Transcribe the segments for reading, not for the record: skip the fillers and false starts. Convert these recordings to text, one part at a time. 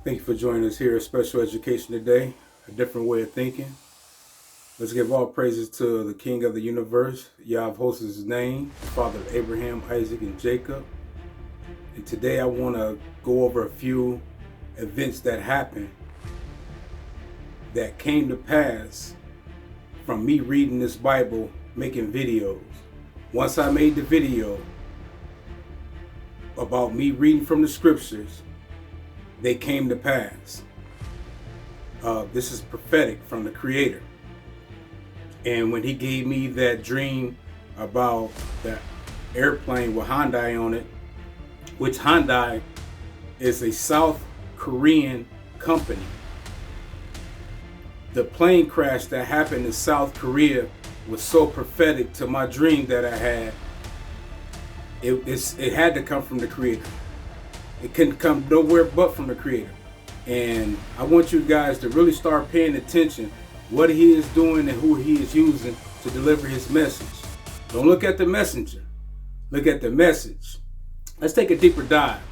Thank you for joining us here at Special Education today, a different way of thinking. Let's give all praises to the King of the universe. Yah hosts his name, the Father of Abraham, Isaac, and Jacob. And today I want to go over a few events that happened that came to pass from me reading this Bible, making videos. Once I made the video about me reading from the scriptures, they came to pass. This is prophetic from the Creator. And when he gave me that dream about the airplane with Hyundai on it, which Hyundai is a South Korean company. The plane crash that happened in South Korea was so prophetic to my dream that I had. It had to come from the Creator. It couldn't come nowhere but from the Creator. And I want you guys to really start paying attention what he is doing and who he is using to deliver his message. Don't look at the messenger. Look at the message. Let's take a deeper dive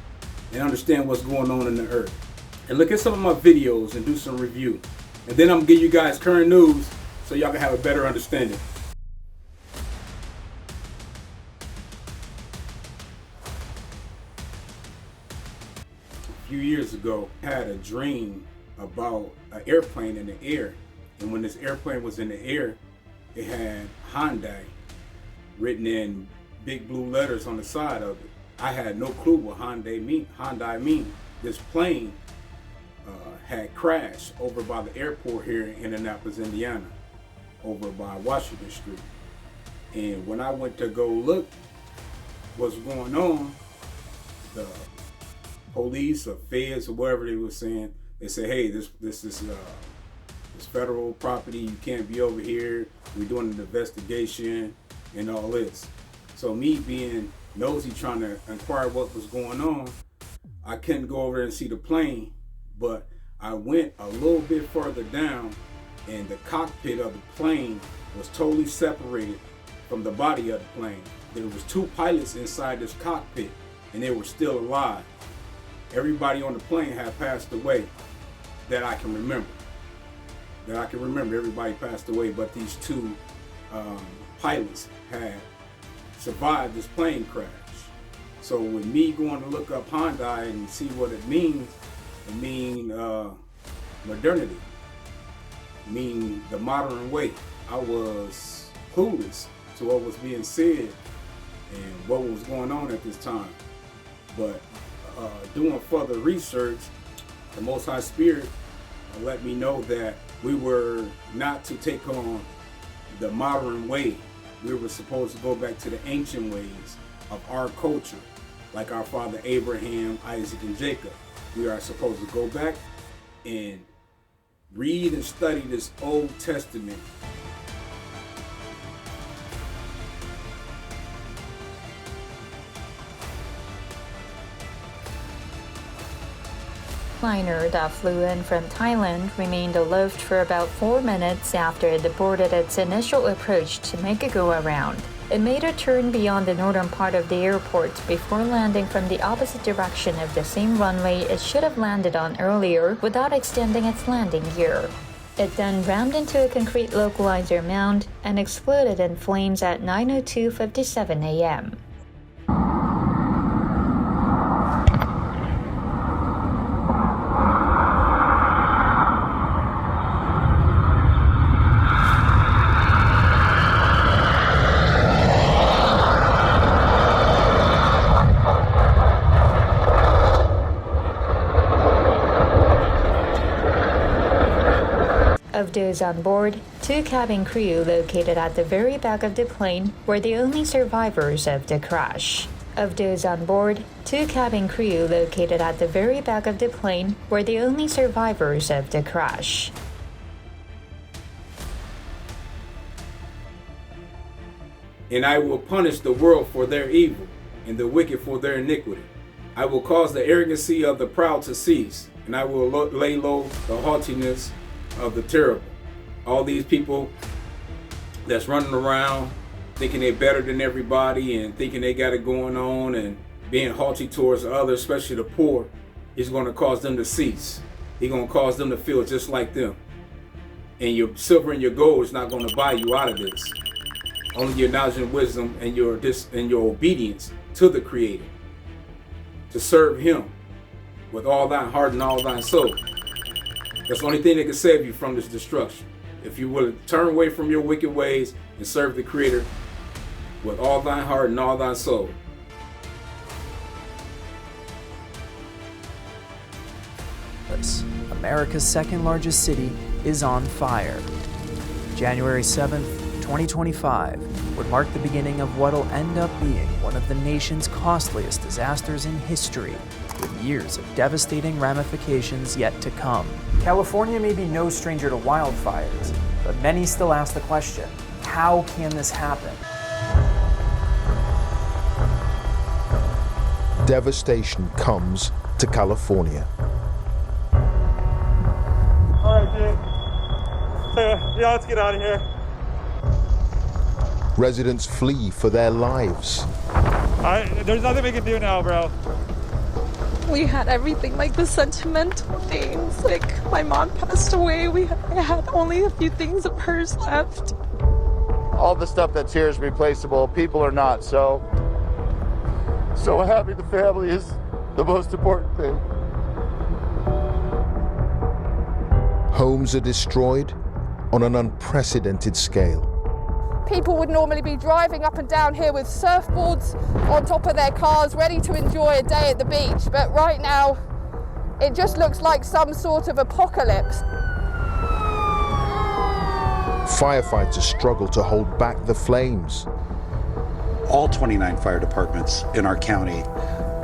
and understand what's going on in the earth. And look at some of my videos and do some review. And then I'm going to give you guys current news so y'all can have a better understanding. A few years ago, I had a dream about an airplane in the air. And when this airplane was in the air, it had Hyundai written in big blue letters on the side of it. I had no clue what Hyundai mean. This plane had crashed over by the airport here in Indianapolis, Indiana, over by Washington Street. And when I went to go look what's going on, the police or feds or whatever they were saying, they said, hey, this is federal property, you can't be over here, we're doing an investigation and all this. So me being nosy, trying to inquire what was going on, I couldn't go over there and see the plane, but I went a little bit further down and the cockpit of the plane was totally separated from the body of the plane. There was two pilots inside this cockpit and they were still alive. Everybody on the plane had passed away that I can remember. Everybody passed away, but these two pilots had survived this plane crash. So with me going to look up Hyundai and see what it means modernity, mean the modern way. I was clueless to what was being said and what was going on at this time. But doing further research, the Most High Spirit let me know that we were not to take on the modern way. We were supposed to go back to the ancient ways of our culture, like our father Abraham, Isaac, and Jacob. We are supposed to go back and read and study this Old Testament. Liner that flew in from Thailand remained aloft for about 4 minutes after it aborted its initial approach to make a go-around. It made a turn beyond the northern part of the airport before landing from the opposite direction of the same runway it should have landed on earlier without extending its landing gear. It then rammed into a concrete localizer mound and exploded in flames at 9:02:57 a.m. Of those on board, 2 cabin crew located at the very back of the plane were the only survivors of the crash. Of those on board, 2 cabin crew located at the very back of the plane were the only survivors of the crash. And I will punish the world for their evil and the wicked for their iniquity. I will cause the arrogancy of the proud to cease, and I will lay low the haughtiness of the terrible. All these people that's running around thinking they're better than everybody and thinking they got it going on and being haughty towards others, especially the poor, He's going to cause them to cease. He's going to cause them to feel just like them. And your silver and your gold is not going to buy you out of this. Only your knowledge and wisdom and your obedience to the Creator, to serve Him with all thine heart and all thine soul. That's the only thing that can save you from this destruction. If you will turn away from your wicked ways and serve the Creator with all thine heart and all thine soul. America's second largest city is on fire. January 7th, 2025 would mark the beginning of what'll end up being one of the nation's costliest disasters in history, with years of devastating ramifications yet to come. California may be no stranger to wildfires, but many still ask the question, how can this happen? Devastation comes to California. All right, dude. Yeah, let's get out of here. Residents flee for their lives. There's nothing we can do now, bro. We had everything, like the sentimental things. Like, my mom passed away. I had only a few things of hers left. All the stuff that's here is replaceable. People are not. So having the family is the most important thing. Homes are destroyed on an unprecedented scale. People would normally be driving up and down here with surfboards on top of their cars, ready to enjoy a day at the beach. But right now, it just looks like some sort of apocalypse. Firefighters struggle to hold back the flames. All 29 fire departments in our county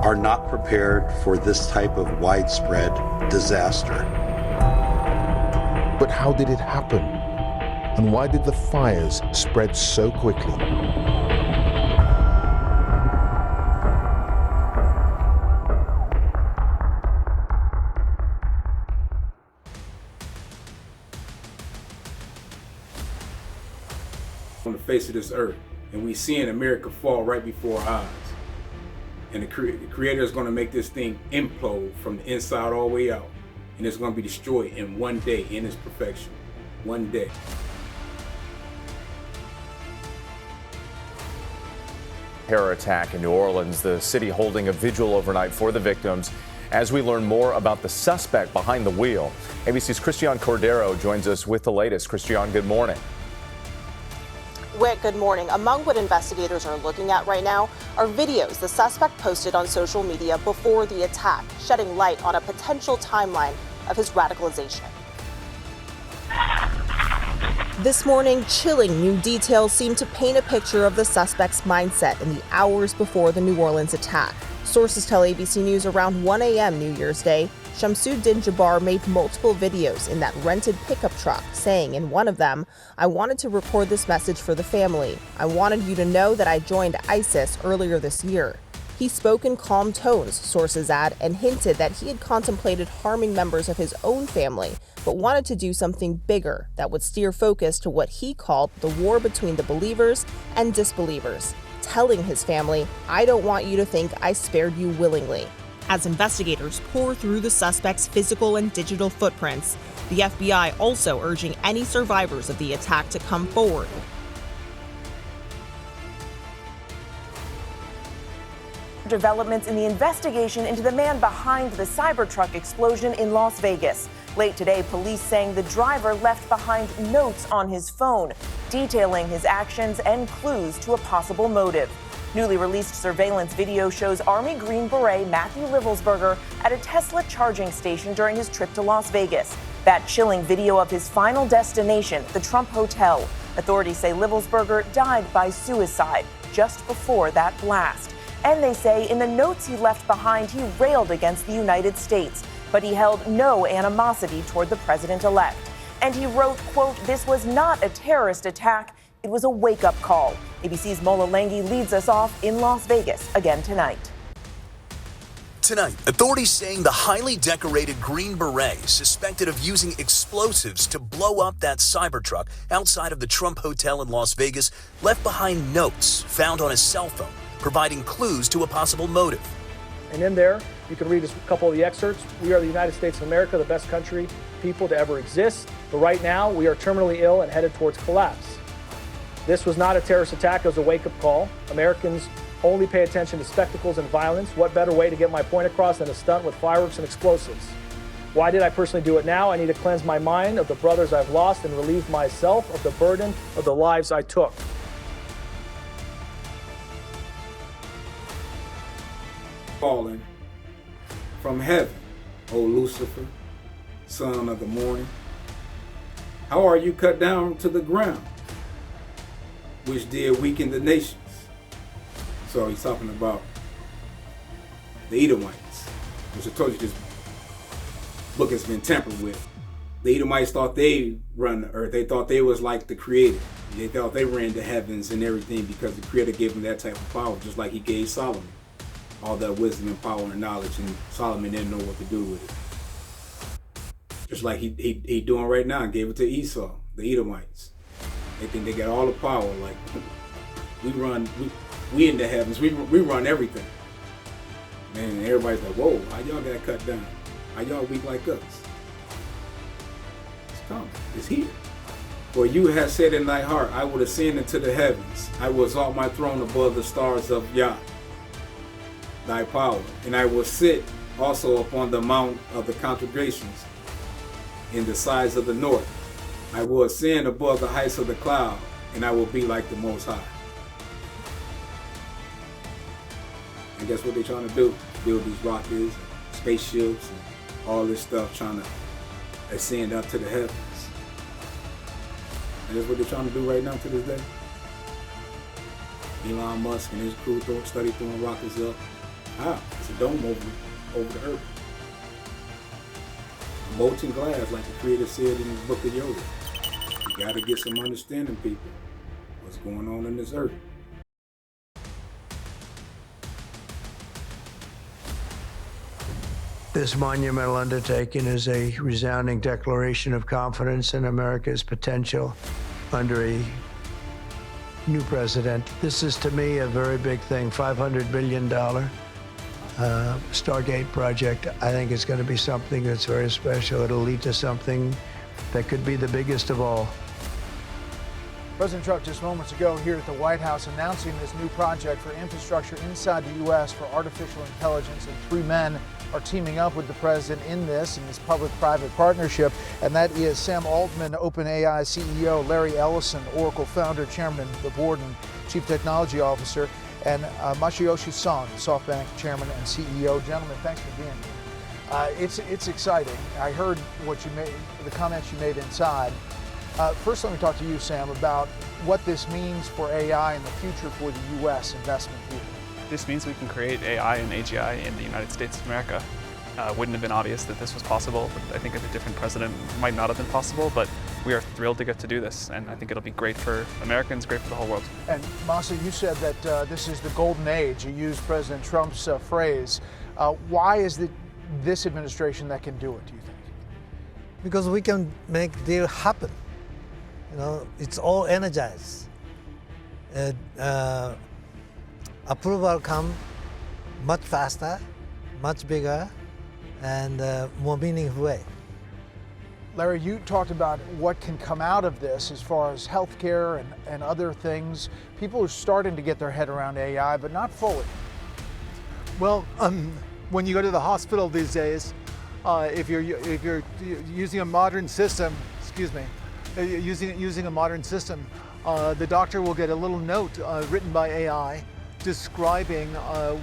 are not prepared for this type of widespread disaster. But how did it happen? And why did the fires spread so quickly? On the face of this earth, and we seeing America fall right before our eyes. And the Creator is going to make this thing implode from the inside all the way out. And it's going to be destroyed in one day in its perfection. One day. Terror attack in New Orleans, the city holding a vigil overnight for the victims as we learn more about the suspect behind the wheel. ABC's Christian Cordero joins us with the latest. Christian, good morning. Whit, good morning. Among what investigators are looking at right now are videos the suspect posted on social media before the attack, shedding light on a potential timeline of his radicalization. This morning, chilling new details seem to paint a picture of the suspect's mindset in the hours before the New Orleans attack. Sources tell ABC News around 1 a.m. New Year's Day, Shamsuddin Jabbar made multiple videos in that rented pickup truck, saying in one of them, "I wanted to record this message for the family. I wanted you to know that I joined ISIS earlier this year." He spoke in calm tones, sources add, and hinted that he had contemplated harming members of his own family, but wanted to do something bigger that would steer focus to what he called the war between the believers and disbelievers, telling his family, "I don't want you to think I spared you willingly." As investigators pour through the suspect's physical and digital footprints, the FBI also urging any survivors of the attack to come forward. Developments in the investigation into the man behind the Cybertruck explosion in Las Vegas. Late today, police saying the driver left behind notes on his phone, detailing his actions and clues to a possible motive. Newly released surveillance video shows Army Green Beret Matthew Livelsberger at a Tesla charging station during his trip to Las Vegas. That chilling video of his final destination, the Trump Hotel. Authorities say Livelsberger died by suicide just before that blast. And they say in the notes he left behind, he railed against the United States, but he held no animosity toward the president-elect. And he wrote, quote, "This was not a terrorist attack. It was a wake-up call." ABC's Mola Langhi leads us off in Las Vegas again tonight. Tonight, authorities saying the highly decorated Green Beret suspected of using explosives to blow up that Cybertruck outside of the Trump Hotel in Las Vegas left behind notes found on his cell phone, providing clues to a possible motive. And in there, You can read a couple of the excerpts. We are the United States of America, the best country, people to ever exist. But right now, we are terminally ill and headed towards collapse. This was not a terrorist attack, it was a wake-up call. Americans only pay attention to spectacles and violence. What better way to get my point across than a stunt with fireworks and explosives? Why did I personally do it now? I need to cleanse my mind of the brothers I've lost and relieve myself of the burden of the lives I took. Fallen from heaven, O Lucifer, son of the morning. How are you cut down to the ground, which did weaken the nations? So he's talking about the Edomites, which I told you this book has been tampered with. The Edomites thought they run the earth. They thought they was like the creator. They thought they ran the heavens and everything because the creator gave them that type of power, just like he gave Solomon all that wisdom and power and knowledge, and Solomon didn't know what to do with it. Just like he doing right now, and gave it to Esau, the Edomites. They think they got all the power. Like we in the heavens, we run everything. Man, and everybody's like, whoa, how y'all got cut down? How y'all weak like us? It's coming. It's here. For you have said in thy heart, I will ascend into the heavens. I will exalt my throne above the stars of Yah, thy power. And I will sit also upon the mount of the congregations in the sides of the north. I will ascend above the heights of the cloud, and I will be like the Most High. And guess what they're trying to do? Build these rockets, and spaceships, and all this stuff, trying to ascend up to the heavens. And that's what they're trying to do right now to this day. Elon Musk and his crew study throwing rockets up. It's a dome over the earth. Molten glass, like the creator said in the book of Yoda. You gotta get some understanding, people, what's going on in this earth. This monumental undertaking is a resounding declaration of confidence in America's potential under a new president. This is, to me, a very big thing. $500 billion Stargate project. I think it's going to be something that's very special. It'll lead to something that could be the biggest of all. President Trump just moments ago here at the White House announcing this new project for infrastructure inside the U.S. for artificial intelligence, and 3 men are teaming up with the president in this public-private partnership, and that is Sam Altman, OpenAI CEO, Larry Ellison, Oracle founder, chairman of the board and chief technology officer, and Masayoshi Son, SoftBank chairman and CEO. Gentlemen, thanks for being here. It's exciting. I heard what you made, the comments you made inside. First, let me talk to you, Sam, about what this means for AI in the future for the U.S. investment here. This means we can create AI and AGI in the United States of America. Wouldn't have been obvious that this was possible. I think if a different president might not have been possible, but we are thrilled to get to do this, and I think it'll be great for Americans, great for the whole world. And Masa, you said that this is the golden age. You used President Trump's phrase. Why is it this administration that can do it, do you think? Because we can make deal happen. You know, it's all energized. Approval come much faster, much bigger, and more meaningful way. Larry, you talked about what can come out of this as far as healthcare and other things. People are starting to get their head around AI, but not fully. Well, when you go to the hospital these days, if you're using a modern system, using a modern system, the doctor will get a little note written by AI describing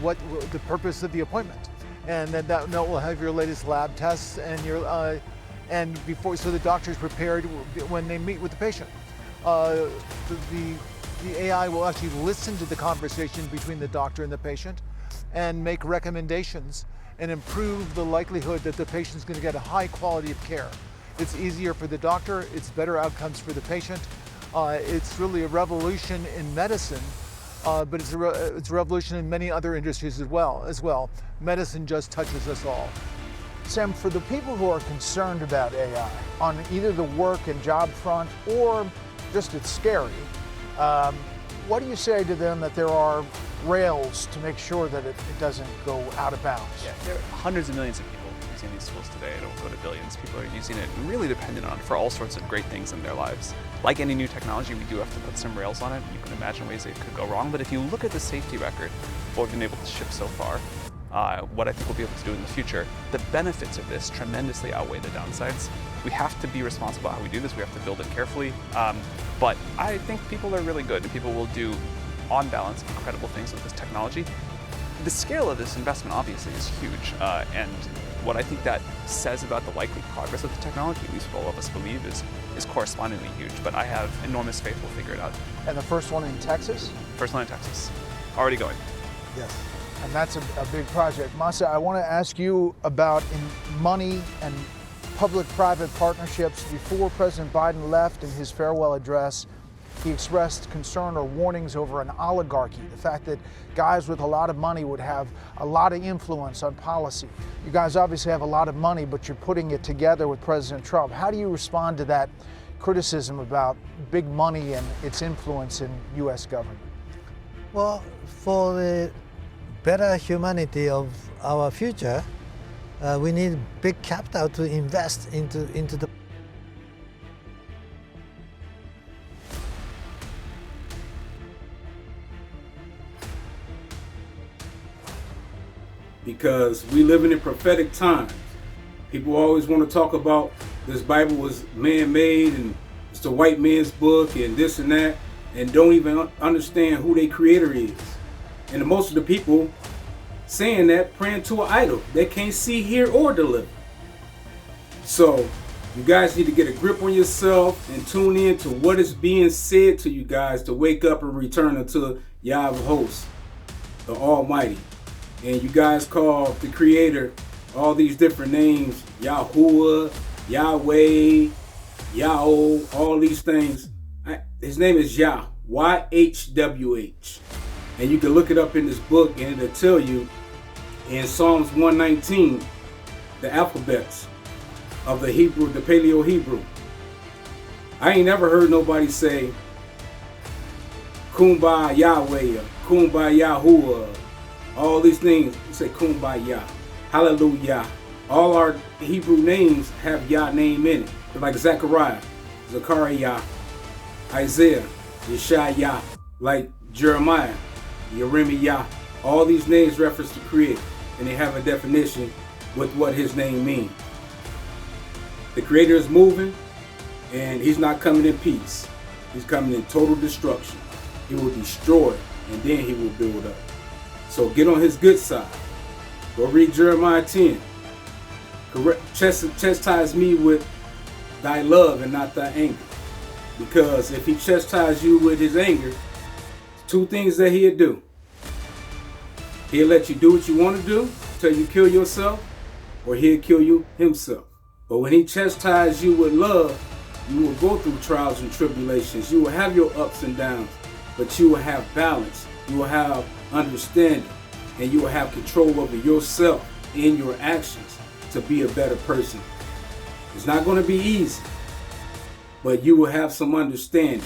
what the purpose of the appointment, and then that note will have your latest lab tests and your so the doctor is prepared when they meet with the patient. The AI will actually listen to the conversation between the doctor and the patient and make recommendations and improve the likelihood that the patient is going to get a high quality of care. It's easier for the doctor, it's better outcomes for the patient. It's really a revolution in medicine, but it's a revolution in many other industries as well. Medicine just touches us all. Sam, for the people who are concerned about AI on either the work and job front or just it's scary, what do you say to them that there are rails to make sure that it doesn't go out of bounds? Yeah, there are hundreds of millions of people using these tools today. It'll go to billions. People are using it and really dependent on it for all sorts of great things in their lives. Like any new technology, we do have to put some rails on it. You can imagine ways it could go wrong, but if you look at the safety record, what we've been able to ship so far, what I think we'll be able to do in the future, the benefits of this tremendously outweigh the downsides. We have to be responsible how we do this. We have to build it carefully. But I think people are really good and people will do, on balance, incredible things with this technology. The scale of this investment obviously is huge, and what I think that says about the likely progress of the technology, at least what all of us believe, is correspondingly huge. But I have enormous faith we'll figure it out. And the first one in Texas? First one in Texas. Already going. Yes. And that's a big project. Masa, I want to ask you about money and public-private partnerships. Before President Biden left in his farewell address, he expressed concern or warnings over an oligarchy, the fact that guys with a lot of money would have a lot of influence on policy. You guys obviously have a lot of money, but you're putting it together with President Trump. How do you respond to that criticism about big money and its influence in U.S. government? Well, for the better humanity of our future, we need big capital to invest into the. Because we live in prophetic times. People always want to talk about this Bible was man-made and it's the white man's book and this and that, and don't even understand who their creator is. And most of the people saying that praying to an idol they can't see, hear, or deliver. So you guys need to get a grip on yourself and tune in to what is being said to you guys to wake up and return unto Yahweh hosts, the Almighty. And you guys call the creator all these different names, Yahuwah, Yahweh, Yahweh, all these things. His name is Yah, Y-H-W-H. And you can look it up in this book and it'll tell you in Psalms 119, the alphabets of the Hebrew, the Paleo Hebrew. I ain't never heard nobody say Kumbaya Yahweh, Kumbaya Yahuwah, all these things. You say Kumbaya, Hallelujah. All our Hebrew names have Yah name in it. They're like Zechariah, Zechariah, Isaiah, Yeshaya, like Jeremiah, Yeremiah. All these names reference the Creator, and they have a definition with what His name means. The Creator is moving, and He's not coming in peace. He's coming in total destruction. He will destroy, and then He will build up. So get on His good side. Go read Jeremiah 10. Chastise me with thy love and not thy anger. Because if He chastises you with His anger, two things that He'll do. He'll let you do what you want to do till you kill yourself, or He'll kill you Himself. But when He chastises you with love, you will go through trials and tribulations. You will have your ups and downs, but you will have balance. You will have understanding, and you will have control over yourself and your actions to be a better person. It's not going to be easy, but you will have some understanding.